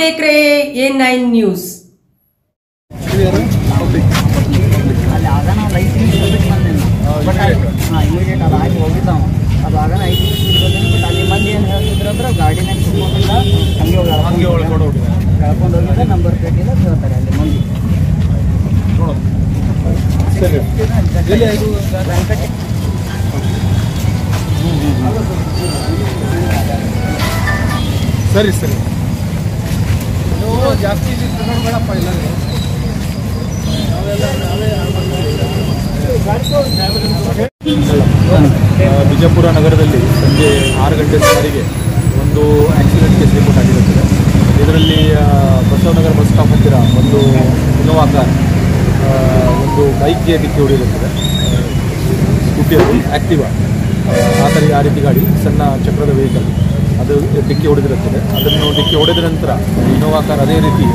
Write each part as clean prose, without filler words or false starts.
देख रहे हैं A9 न्यूज। ಇಮಿಡಿಯೇಟ್ ಅದು ಆಗಿ ಹೋಗಿದ್ದಾವ ಅದು ಆಗ 5 ನಿಮಿಷ ಬಟ್ ಅಲ್ಲಿ ಮಂದಿ ಏನು ಹೇಳ್ತಿದ್ರು ಅಂದ್ರೆ ಗಾಡಿನ ಸುಮ್ಮನಿಲ್ಲ ಹಂಗೆ ಕಳ್ಕೊಂಡು ಹೋಗಿದ್ರೆ ನಂಬರ್ ಪ್ಲೇಟ್ ಇಲ್ಲ ಹೇಳ್ತಾರೆ ಅಲ್ಲಿ ಮಂದಿ ಸರಿ ಸರಿ ಜಾಸ್ತಿ ಬೇಡಪ್ಪ ಇಲ್ಲ ಬಿಜಾಪುರ ನಗರದಲ್ಲಿ ಸಂಜೆ 6 ಗಂಟೆ ಸುಮಾರಿಗೆ ಒಂದು ಆಕ್ಸಿಡೆಂಟ್ ಕೇಸ್ ರಿಪೋರ್ಟ್ ಆಗಿರುತ್ತದೆ. ಇದರಲ್ಲಿ ಬಸವನಗರ ಬಸ್ ಸ್ಟಾಪ್ ಹತ್ತಿರ ಒಂದು ಇನೋವಾ ಕಾರ್ ಒಂದು ಬೈಕ್ಗೆ ಡಿಕ್ಕಿ ಹೊಡೆದಿರುತ್ತದೆ. ಸ್ಕೂಟಿಯಲ್ಲಿ ಆ್ಯಕ್ಟಿವಾ ಆ ರೀತಿ ಗಾಡಿ ಸಣ್ಣ ಚಕ್ರದ ವೆಹಿಕಲ್ ಅದು ಡಿಕ್ಕಿ ಹೊಡೆದಿರುತ್ತದೆ. ಅದನ್ನು ಡಿಕ್ಕಿ ಹೊಡೆದ ನಂತರ ಇನೋವಾ ಕಾರ್ ಅದೇ ರೀತಿ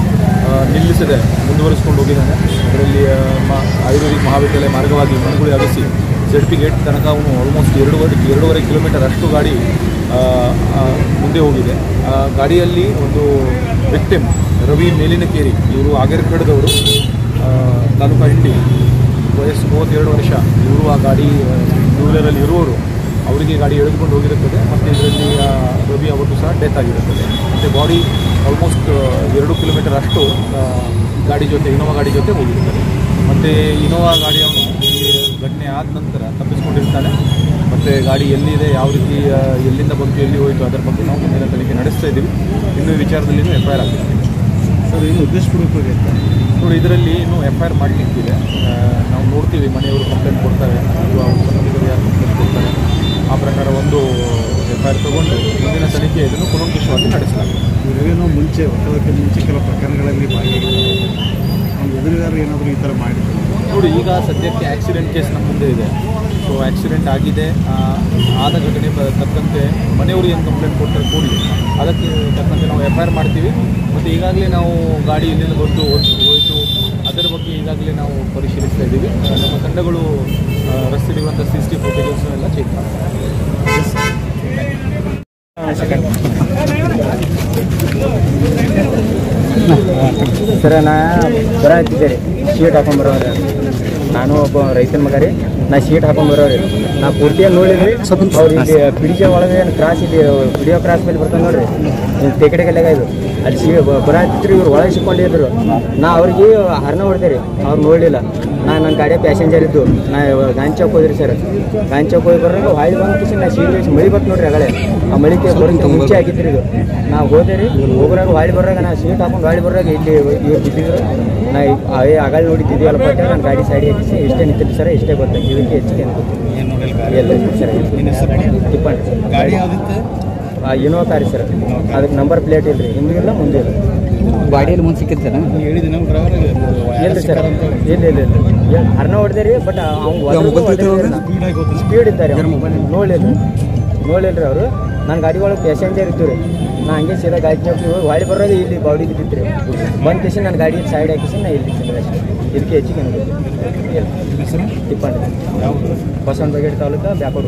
ನಿಲ್ಲಿಸದೆ ಮುಂದುವರಿಸಿಕೊಂಡು ಹೋಗಿದ್ದಾನೆ. ಅದರಲ್ಲಿ ಆಯುರ್ವೇದಿಕ್ ಮಹಾವಿದ್ಯಾಲಯ ಮಾರ್ಗವಾಗಿ ಮನಗುಳಿ ಅಗಸಿ ZP ಗೇಟ್ ತನಕ ಅವನು ಆಲ್ಮೋಸ್ಟ್ 2.5 ಕಿಲೋಮೀಟರ್ ಅಷ್ಟು ಗಾಡಿ ಮುಂದೆ ಹೋಗಿದೆ. ಗಾಡಿಯಲ್ಲಿ ಒಂದು ವಿಕ್ಟಿಮ್ ರವಿ ಮೇಲಿನಕೇರಿ, ಇವರು ಆಗೇರ್ಕಡದವರು, ತಾಲೂಕಾ ಹಿಂಡಿ, ವಯಸ್ಸು 32 ವರ್ಷ. ಇವರು ಆ ಗಾಡಿ ಟೂ ವೀಲರಲ್ಲಿ ಇರುವವರು, ಅವರಿಗೆ ಗಾಡಿ ಎಳೆದುಕೊಂಡು ಹೋಗಿರುತ್ತದೆ. ಮತ್ತು ಇದರಲ್ಲಿ ರವಿ ಅವತ್ತು ಸಹ ಡೆತ್ ಆಗಿರುತ್ತದೆ. ಮತ್ತು ಬಾಡಿ ಆಲ್ಮೋಸ್ಟ್ 2 ಕಿಲೋಮೀಟರ್ ಅಷ್ಟು ಗಾಡಿ ಜೊತೆ ಇನೋವಾ ಗಾಡಿ ಜೊತೆ ಹೋಗಿರುತ್ತದೆ. ಮತ್ತು ಇನೋವಾ ಗಾಡಿಯವನು ಈ ಘಟನೆ ಆದ ನಂತರ ತಪ್ಪಿಸ್ಕೊಂಡಿರ್ತಾನೆ. ಮತ್ತು ಗಾಡಿ ಎಲ್ಲಿದೆ, ಯಾವ ರೀತಿ ಎಲ್ಲಿಂದ ಬಂತು, ಎಲ್ಲಿ ಹೋಯಿತು, ಅದರ ಬಗ್ಗೆ ನಾವು ಮುಂದಿನ ತನಿಖೆ ನಡೆಸ್ತಾ ಇದ್ದೀವಿ. ಇನ್ನೂ ವಿಚಾರದಲ್ಲಿ FIR ಆಗಿದೆ ಸರ್. ಏನು ಉದ್ದೇಶಪೂರ್ವಕವಾಗಿ ನೋಡಿ, ಇದರಲ್ಲಿ ಇನ್ನೂ FIR ಮಾಡಲಿಕ್ಕಿದೆ. ನಾವು ನೋಡ್ತೀವಿ, ಮನೆಯವರು ಕಂಪ್ಲೇಂಟ್ ಕೊಡ್ತಾರೆ ಅಥವಾ ಸಂಬಂಧಿಕರು ಯಾರು ಕಂಪ್ಲೇಂಟ್ ಕೊಡ್ತಾರೆ, ಆ ಪ್ರಕಾರ ಒಂದು FIR ತಗೊಂಡು ಮುಂದಿನ ತನಿಖೆ ಇದನ್ನು ಕೂಲಂಕಷವಾಗಿ ನಡೆಸಲಾಗಿದೆ. ಇವರೇನೋ ಮುಂಚೆ ಒತ್ತಡಕ್ಕೆ ಮುಂಚೆ ಕೆಲವು ಪ್ರಕರಣಗಳಲ್ಲಿ ಭಾಗಿಯಾಗಿದ್ದಾರೆ. ಒಂದು ಎದುರುಗಾರರು ಏನಾದರೂ ಈ ಥರ ಮಾಡಿದ್ರು ನೋಡಿ. ಈಗ ಸದ್ಯಕ್ಕೆ ಆಕ್ಸಿಡೆಂಟ್ ಕೇಸ್ ನಮ್ಮ ಮುಂದೆ ಇದೆ. ಸೊ ಆಕ್ಸಿಡೆಂಟ್ ಆಗಿದೆ, ಆದ ಘಟನೆ ತಕ್ಕಂತೆ ಮನೆಯವರು ಏನು ಕಂಪ್ಲೇಂಟ್ ಕೊಡ್ತಾರೆ ಕೂಡಲೇ ಅದಕ್ಕೆ ತಕ್ಕಂತೆ ನಾವು FIR ಮಾಡ್ತೀವಿ. ಮತ್ತು ಈಗಾಗಲೇ ನಾವು ಗಾಡಿ ಎಲ್ಲಿಂದ ಬಂದು ಹೋಯಿತು ಅದರ ಬಗ್ಗೆ ಈಗಾಗಲೇ ನಾವು ಪರಿಶೀಲಿಸ್ತಾ ಇದ್ದೀವಿ. ನಮ್ಮ ತಂಡಗಳು ರಸ್ತೆಯಲ್ಲಿರುವಂಥ CCTV ಫುಟೇಜಸ್ ಎಲ್ಲ ಚೆಕ್ ಮಾಡ್ತಾರೆ. ಸರ ನಾ ಬರತ್ತಿದ್ದೆ ಶೀಟ್ ಹಾಕೊಂಡ್ಬರೋರು. ನಾನು ಒಬ್ಬ ರೈತನ ಮಗ ರೀ. ನಾ ಶೀಟ್ ಹಾಕೊಂಡ್ಬರೋರಿ. ನಾ ಪೂರ್ತಿಯಾಗಿ ನೋಡಿದ್ರಿ. ಅವ್ರು ಇಲ್ಲಿ ಪಿಡಿಕೆ ಒಳಗೆ ಏನು ಕ್ರಾಸ್ ಇದೆ, ವಿಡಿಯೋ ಕ್ರಾಸ್ ಮೇಲೆ ಬರ್ತಾನೆ ನೋಡ್ರಿ, ತೆಕಡೆಗೆಲ್ಲ ಇದು ಅಲ್ಲಿ ಬರತ್ತಿದ್ರು. ಇವ್ರು ಒಳಗೆ ಸಿಕ್ಕೊಂಡಿದ್ರು. ನಾ ಅವ್ರಿಗೆ ಹರ್ನ ಹೊಡ್ತೇರಿ, ಅವ್ರು ನೋಡಲಿಲ್ಲ. ನನ್ನ ಗಾಡಿಯ ಪ್ಯಾಸೆಂಜರ್ ಇದ್ದು ನಾ ಗಾಂಧಿ ಚೌಕ್ ಹೋದ್ರಿ ಸರ್. ಗಾಂಧಿ ಚೌಕ್ ಹೋಗಿ ಬರೋದು ಹಾಳಿ ಬಂದು ನಾ ಸೀಟ್ ಬೇಸಿ ಮಳೆ ಬತ್ತು ನೋಡ್ರಿ. ಆಗಲೇ ಆ ಮಳಿಗೆ ಬರೋಂಥ ಮುಂಚೆ ಆಗಿದ್ರಿ ಇದು. ನಾವು ಹೋದೆ ರೀ. ಹೋಗ್ರಾಗ ಹಾಳಿ ಬರೋವಾಗ ನಾ ಸೀಟ್ ಹಾಕೊಂಡು ಹಾಳಿ ಬರೋವಾಗ ಇಲ್ಲಿ ಇವ್ರು ಬಿದ್ದಿದ್ರು. ನಾ ಆಗಾಳಿ ನೋಡಿದ್ದಿದ್ದೀವಲ್ಲ ಪಟ್ಟೆ ನಾನು ಗಾಡಿ ಸೈಡ್ ಹಾಕಿಸಿ ಇಷ್ಟೇ ನಿಂತಿದ್ದು ಸರ್. ಇಷ್ಟೇ ಗೊತ್ತಾಗಿ ಇದಕ್ಕೆ ಹೆಚ್ಚಿಗೆ ಎಲ್ಲ ಸರ್. ಟಿಪ್ಪಣ್ ಗಾಡಿ ಯಾವುದಿತ್ತು? ಇನೋವಾ ಕಾರಿ ಸರ್. ಅದಕ್ಕೆ ನಂಬರ್ ಪ್ಲೇಟ್ ಇಲ್ರಿ, ಹಿಂದಿಲ್ಲ ಮುಂದೆ ಇಲ್ಲ. ಗಾಡಿಯಲ್ಲಿ ಮುಂದೆ ಸಿಕ್ಕಿರ್ತಾನೆ ಹೇಳಿದ ನಮ್ಮ ಡ್ರೈವರ್ ಇಲ್ರಿ ಸರ್. ಇಲ್ಲ ಹರ್ನ ಹೊಡೆದೇ ರೀ. ಬಟ್ ಅವ್ನು ಸ್ಪೀಡ್ ಇದ್ದಾರೆ, ನೋಡಿಲ್ರಿ ಅವರು. ನನ್ನ ಗಾಡಿ ಒಳಗೆ ಪ್ಯಾಸೆಂಜರ್ ಇತ್ತು ರೀ. ನಾ ಹಂಗೆ ಸೀದಾ ಗಾಡಿ ಹೋಗಿ ಹೊಳಿ ಬರೋದು ಇಲ್ಲಿ ಬಾಡಿ ಬಿದ್ದಿತ್ತು ರೀ. ಬಂದು ಕೇಸಿ ನನ್ನ ಗಾಡಿ ಸೈಡ್ ಹಾಕಿಸಿ ನಾ ಇಲ್ಲಿ ಇದಕ್ಕೆ ಹೆಚ್ಚಿಗೆ ಟಿಪ್ಪಣ್ಣ ಬಸವನ ಬಗೆಟ್ ತಾಲೂಕು ಬ್ಯಾಕೋಡ್.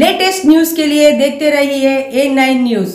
लेटेस्ट न्यूज के लिए देखते रहिए A9 न्यूज।